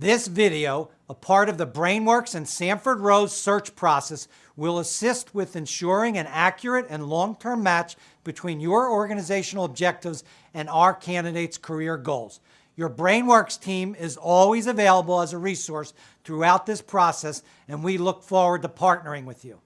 This video, a part of the Brainworks and Sanford Rose search process, will assist with ensuring an accurate and long-term match between your organizational objectives and our candidates' career goals. Your Brainworks team is always available as a resource throughout this process, and we look forward to partnering with you.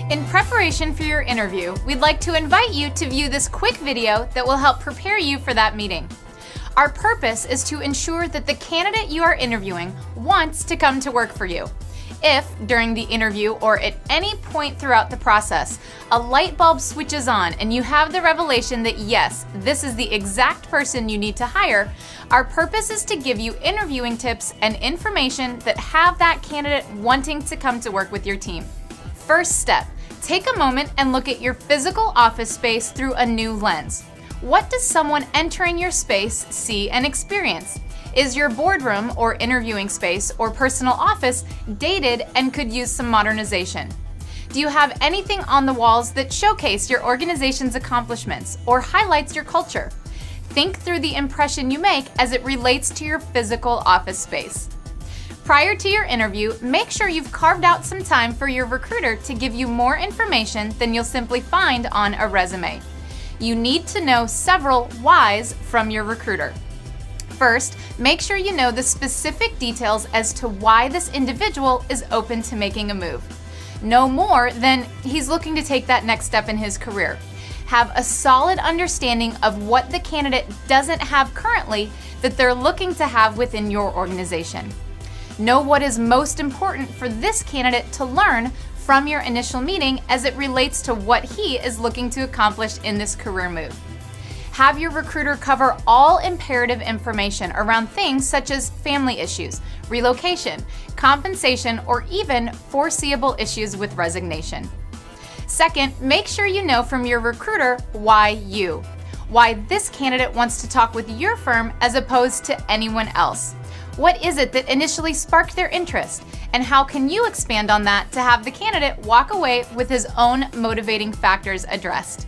In preparation for your interview, we'd like to invite you to view this quick video that will help prepare you for that meeting. Our purpose is to ensure that the candidate you are interviewing wants to come to work for you. If, during the interview or at any point throughout the process, a light bulb switches on and you have the revelation that yes, this is the exact person you need to hire, our purpose is to give you interviewing tips and information that have that candidate wanting to come to work with your team. First step, take a moment and look at your physical office space through a new lens. What does someone entering your space see and experience? Is your boardroom or interviewing space or personal office dated and could use some modernization? Do you have anything on the walls that showcase your organization's accomplishments or highlights your culture? Think through the impression you make as it relates to your physical office space. Prior to your interview, make sure you've carved out some time for your recruiter to give you more information than you'll simply find on a resume. You need to know several whys from your recruiter. First, make sure you know the specific details as to why this individual is open to making a move. No more than he's looking to take that next step in his career. Have a solid understanding of what the candidate doesn't have currently that they're looking to have within your organization. Know what is most important for this candidate to learn from your initial meeting as it relates to what he is looking to accomplish in this career move. Have your recruiter cover all imperative information around things such as family issues, relocation, compensation, or even foreseeable issues with resignation. Second, make sure you know from your recruiter why this candidate wants to talk with your firm as opposed to anyone else. What is it that initially sparked their interest? And how can you expand on that to have the candidate walk away with his own motivating factors addressed?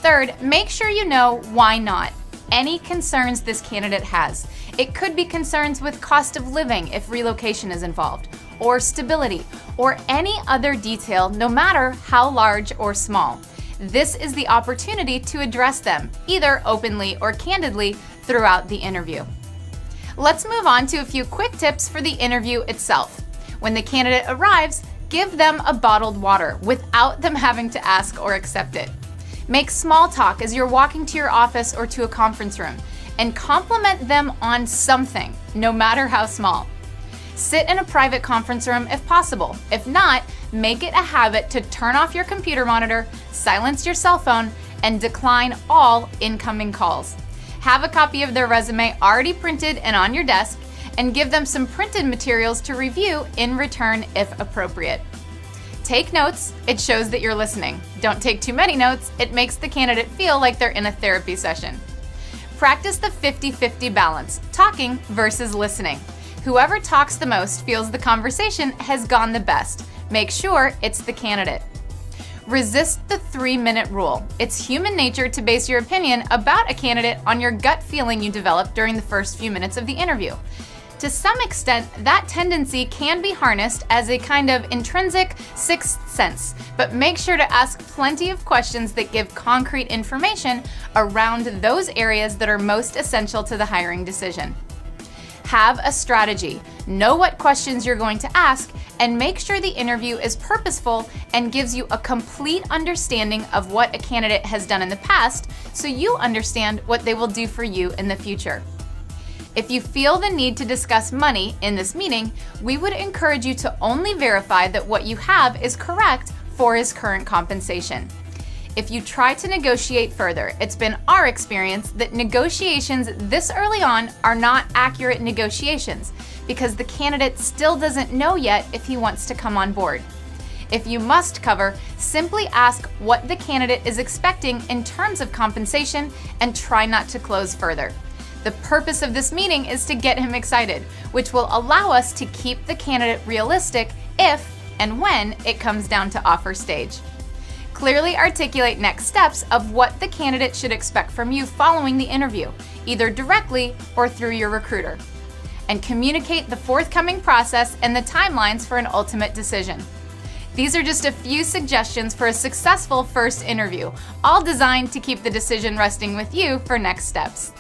Third, make sure you know why not. Any concerns this candidate has. It could be concerns with cost of living if relocation is involved, or stability, or any other detail, no matter how large or small. This is the opportunity to address them, either openly or candidly, throughout the interview. Let's move on to a few quick tips for the interview itself. When the candidate arrives, give them a bottled water without them having to ask or accept it. Make small talk as you're walking to your office or to a conference room, and compliment them on something, no matter how small. Sit in a private conference room if possible. If not, make it a habit to turn off your computer monitor, silence your cell phone, and decline all incoming calls. Have a copy of their resume already printed and on your desk, and give them some printed materials to review in return if appropriate. Take notes, it shows that you're listening. Don't take too many notes, it makes the candidate feel like they're in a therapy session. Practice the 50-50 balance, talking versus listening. Whoever talks the most feels the conversation has gone the best. Make sure it's the candidate. Resist the 3-minute rule. It's human nature to base your opinion about a candidate on your gut feeling you develop during the first few minutes of the interview. To some extent, that tendency can be harnessed as a kind of intrinsic sixth sense, but make sure to ask plenty of questions that give concrete information around those areas that are most essential to the hiring decision. Have a strategy. Know what questions you're going to ask, and make sure the interview is purposeful and gives you a complete understanding of what a candidate has done in the past, so you understand what they will do for you in the future. If you feel the need to discuss money in this meeting, we would encourage you to only verify that what you have is correct for his current compensation. If you try to negotiate further, it's been our experience that negotiations this early on are not accurate negotiations because the candidate still doesn't know yet if he wants to come on board. If you must cover, simply ask what the candidate is expecting in terms of compensation and try not to close further. The purpose of this meeting is to get him excited, which will allow us to keep the candidate realistic if and when it comes down to offer stage. Clearly articulate next steps of what the candidate should expect from you following the interview, either directly or through your recruiter. And communicate the forthcoming process and the timelines for an ultimate decision. These are just a few suggestions for a successful first interview, all designed to keep the decision resting with you for next steps.